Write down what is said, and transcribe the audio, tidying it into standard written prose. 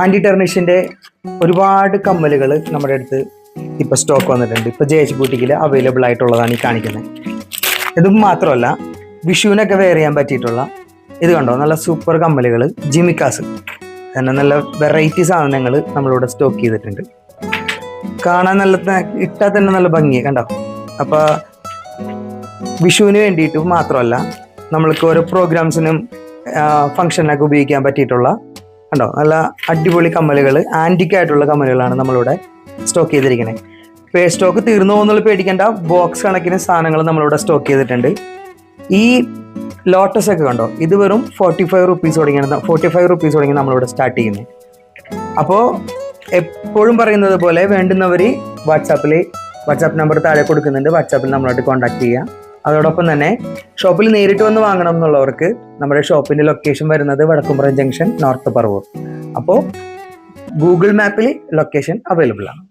Anti ടെർണിഷിൻ്റെ ഒരുപാട് കമ്മലുകൾ നമ്മുടെ അടുത്ത് ഇപ്പോൾ സ്റ്റോക്ക് വന്നിട്ടുണ്ട്. ഇപ്പോൾ JH ബൂട്ടിക്കിൽ അവൈലബിൾ ആയിട്ടുള്ളതാണ് ഈ കാണിക്കുന്നത്. ഇതും മാത്രമല്ല, വിഷുവിനൊക്കെ വെയർ ചെയ്യാൻ പറ്റിയിട്ടുള്ള ഇത് കണ്ടോ, നല്ല സൂപ്പർ കമ്മലുകൾ, ജിമിക്കാസ്, അങ്ങനെ നല്ല വെറൈറ്റി സാധനങ്ങൾ നമ്മളിവിടെ സ്റ്റോക്ക് ചെയ്തിട്ടുണ്ട്. കാണാൻ നല്ല, ഇട്ടാൽ തന്നെ നല്ല ഭംഗിയാണ് കണ്ടോ. അപ്പോൾ വിഷുവിന് വേണ്ടിയിട്ടും മാത്രമല്ല, നമ്മൾക്ക് ഓരോ പ്രോഗ്രാംസിനും ഫംഗ്ഷനൊക്കെ ഉപയോഗിക്കാൻ പറ്റിയിട്ടുള്ള കണ്ടോ നല്ല അടിപൊളി കമ്മലുകൾ, ആൻറ്റിക്കായിട്ടുള്ള കമ്മലുകളാണ് നമ്മളിവിടെ സ്റ്റോക്ക് ചെയ്തിരിക്കുന്നത്. സ്റ്റോക്ക് തീർന്നു പോകുന്നുള്ള പേടിക്കേണ്ട, ബോക്സ് കണക്കിന് സാധനങ്ങൾ നമ്മളിവിടെ സ്റ്റോക്ക് ചെയ്തിട്ടുണ്ട്. ഈ ലോട്ടസ് ഒക്കെ കണ്ടോ, ഇത് വെറും 45 റുപ്പീസ് തുടങ്ങിയാണ് നമ്മളിവിടെ സ്റ്റാർട്ട് ചെയ്യുന്നത്. അപ്പോൾ എപ്പോഴും പറയുന്നത് പോലെ വേണ്ടുന്നവർ വാട്സാപ്പ് നമ്പർ താഴെ കൊടുക്കുന്നുണ്ട്, വാട്സാപ്പിൽ നമ്മളായിട്ട് കോൺടാക്ട് ചെയ്യുക. അതോടൊപ്പം തന്നെ ഷോപ്പിൽ നേരിട്ട് വന്ന് വാങ്ങണം എന്നുള്ളവർക്ക് നമ്മുടെ ഷോപ്പിൻ്റെ ലൊക്കേഷൻ വരുന്നത് വടക്കുംപുറം ജംഗ്ഷൻ, നോർത്ത് പറവൂർ. അപ്പോൾ ഗൂഗിൾ മാപ്പിൽ ലൊക്കേഷൻ അവൈലബിൾ ആണ്.